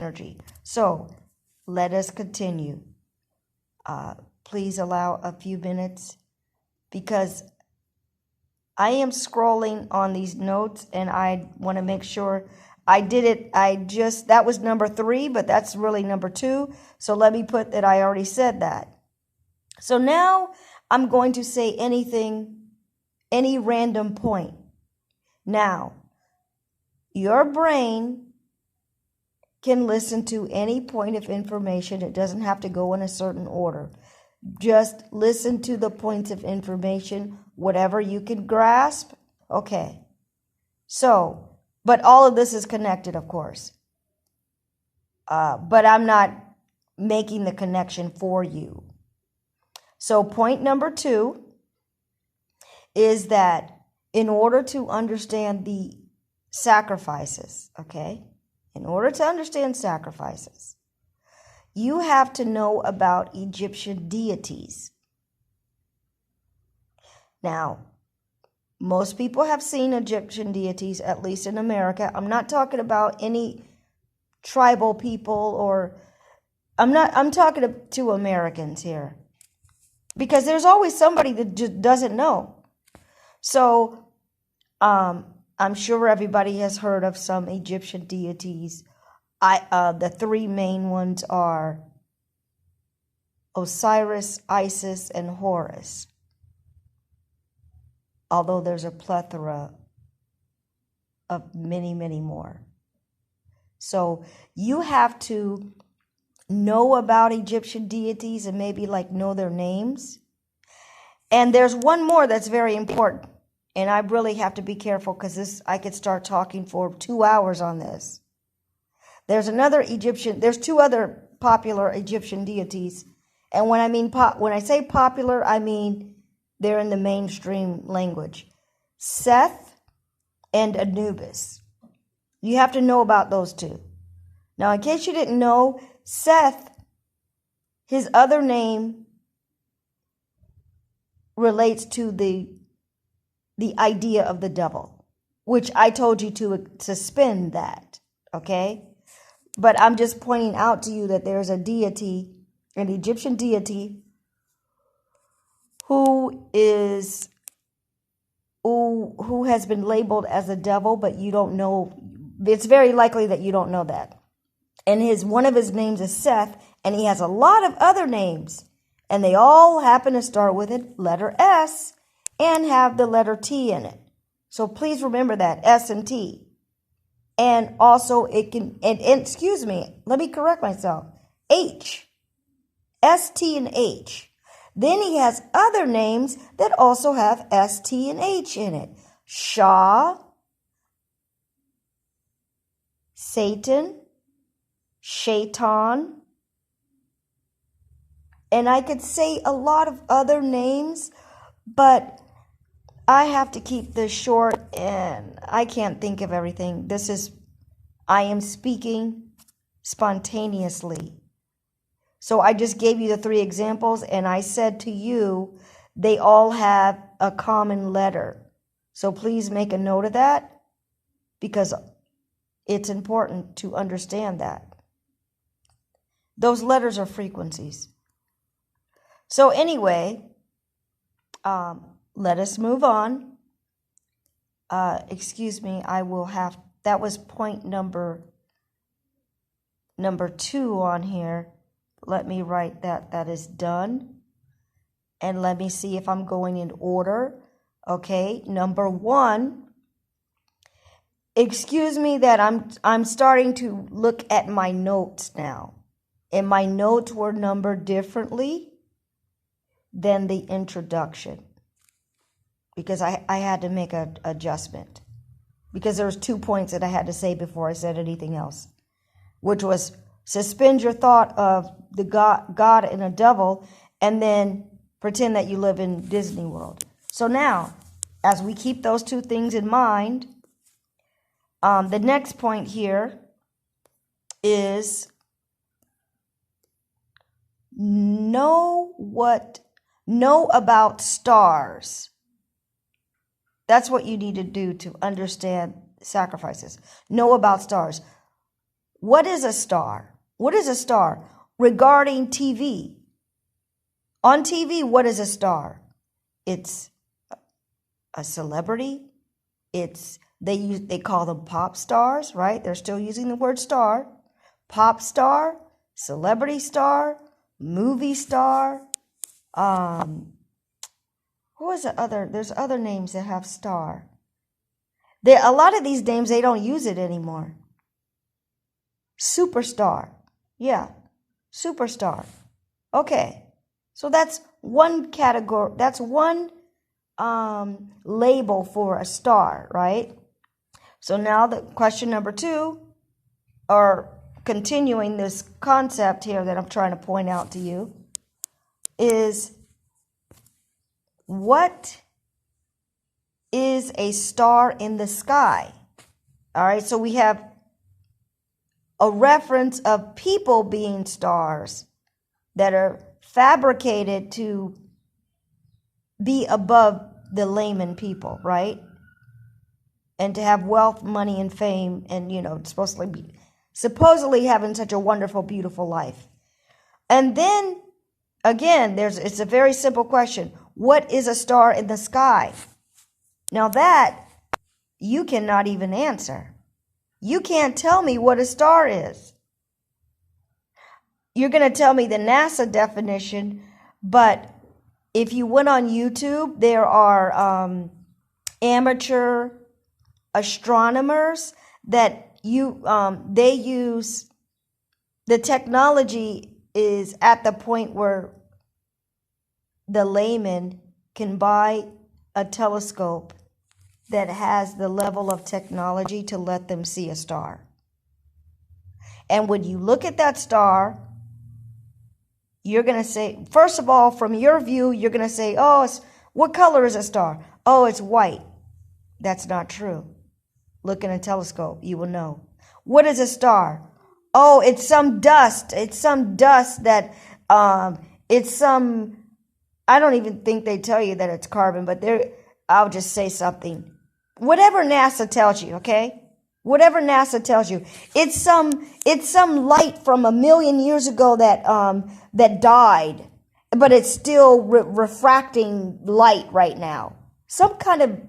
energy. So let us continue. Please allow a few minutes because I am scrolling on these notes and I want to make sure I did it. That was number 3, but that's really number 2. So let me put that I already said that. So now I'm going to say any random point. Now, your brain can listen to any point of information. It doesn't have to go in a certain order. Just listen to the points of information, whatever you can grasp. Okay. So, but all of this is connected, of course. But I'm not making the connection for you. So point number 2 is that in order to understand the sacrifices, okay? In order to understand sacrifices, you have to know about Egyptian deities. Now, most people have seen Egyptian deities, at least in America. I'm not talking about any tribal people or I'm talking to Americans here. Because there's always somebody that just doesn't know. So, I'm sure everybody has heard of some Egyptian deities. The 3 main ones are Osiris, Isis, and Horus. Although there's a plethora of many, many more. So you have to know about Egyptian deities and maybe know their names. And there's one more that's very important. And I really have to be careful because I could start talking for 2 hours on this. There's 2 other popular Egyptian deities. And when I say popular, I mean they're in the mainstream language. Seth and Anubis. You have to know about those 2. Now, in case you didn't know, Seth, his other name relates to the idea of the devil, which I told you to suspend that, okay? But I'm just pointing out to you that there's a deity, an Egyptian deity, who has been labeled as a devil, but you don't know. It's very likely that you don't know that. And one of his names is Seth, and he has a lot of other names, and they all happen to start with a letter S and have the letter T in it. So please remember that, S and T. And also it can, and excuse me, let me correct myself, H, S, T, and H. Then he has other names that also have S, T, and H in it. Shah, Satan, Shaitan, and I could say a lot of other names, but I have to keep this short and I can't think of everything. I am speaking spontaneously. So I just gave you the 3 examples and I said to you, they all have a common letter. So please make a note of that because it's important to understand that. Those letters are frequencies. So anyway, let us move on. Excuse me, that was point number 2 on here. Let me write that. That is done. And let me see if I'm going in order. Okay, number 1. Excuse me that I'm starting to look at my notes now. And my notes were numbered differently than the introduction. Because I had to make an adjustment. Because there was 2 points that I had to say before I said anything else. Which was suspend your thought of the God and a devil and then pretend that you live in Disney World. So now, as we keep those 2 things in mind, the next point here is know about stars. That's what you need to do to understand sacrifices. Know about stars. what is a star? What is a star? Regarding TV. On TV, what is a star? It's a celebrity. They call them pop stars, right? They're still using the word star. Pop star, celebrity star, movie star. What was the other? There's other names that have star. A lot of these names, they don't use it anymore. Superstar. Yeah, superstar. Okay, so that's one category. That's one label for a star, right? So now the question number 2, or continuing this concept here that I'm trying to point out to you, is what is a star in the sky? All right, so we have a reference of people being stars that are fabricated to be above the layman people, right? And to have wealth, money, and fame, and supposedly having such a wonderful, beautiful life. And then again, it's a very simple question. What is a star in the sky? Now that you cannot even answer. You can't tell me what a star is. You're going to tell me the NASA definition, but if you went on YouTube, there are amateur astronomers that they use, the technology is at the point where the layman can buy a telescope that has the level of technology to let them see a star. And when you look at that star, you're going to say, first of all, from your view, you're going to say, oh, what color is a star? Oh, it's white. That's not true. Look in a telescope, you will know. What is a star? Oh, it's some dust. It's some dust that, it's some, I don't even think they tell you that it's carbon, but I'll just say something. Whatever NASA tells you, okay? Whatever NASA tells you. It's some light from 1 million years ago that died, but it's still refracting light right now. Some kind of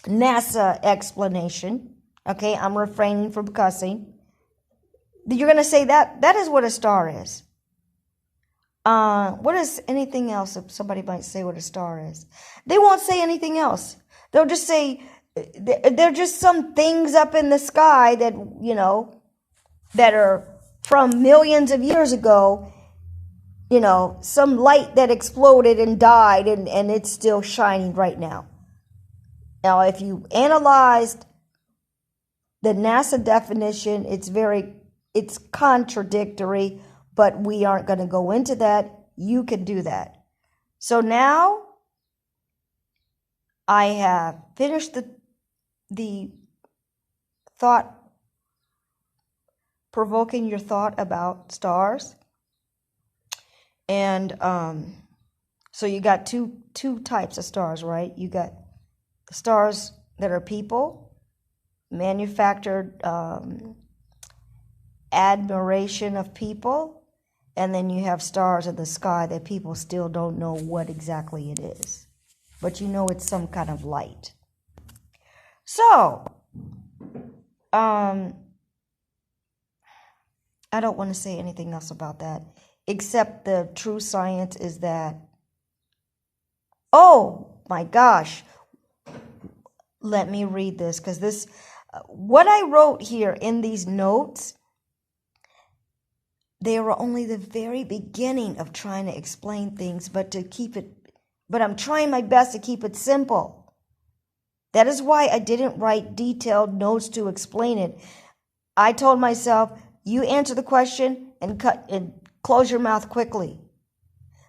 NASA explanation. Okay, I'm refraining from cussing. You're going to say that is what a star is. What is anything else? If somebody might say what a star is, they won't say anything else. They'll just say they're just some things up in the sky that, that are from millions of years ago, some light that exploded and died and it's still shining right now. Now, if you analyzed the NASA definition, it's contradictory, but we aren't going to go into that. You can do that. So now I have finished the thought, provoking your thought about stars. And so you got two types of stars, right? You got stars that are people, manufactured admiration of people, and then you have stars in the sky that people still don't know what exactly it is. But it's some kind of light. So, I don't want to say anything else about that, except the true science is that, oh my gosh, let me read this, because what I wrote here in these notes, they were only the very beginning of trying to explain things, but I'm trying my best to keep it simple. That is why I didn't write detailed notes to explain it. I told myself, you answer the question and close your mouth quickly.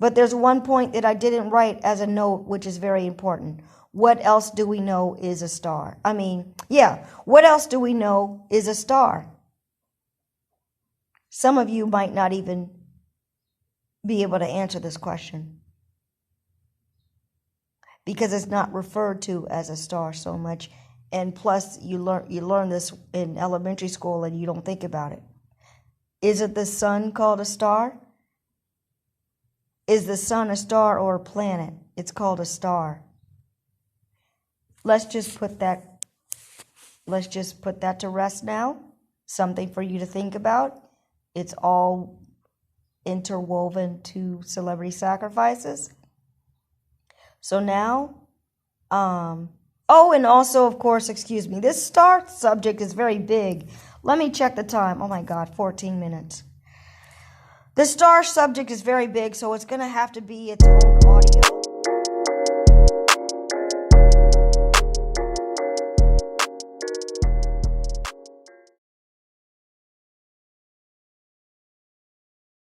But there's one point that I didn't write as a note, which is very important. What else do we know is a star? What else do we know is a star? Some of you might not even be able to answer this question, because it's not referred to as a star so much And plus, you learn this in elementary school and you don't think about it. Isn't the sun called a star? Is the sun a star or a planet? It's called a star. Let's just put that to rest now. Something for you to think about. It's all interwoven to celebrity sacrifices. So now, oh, and also, of course, excuse me, this star subject is very big. Let me check the time. Oh my God, 14 minutes. The star subject is very big, so it's going to have to be its own audio.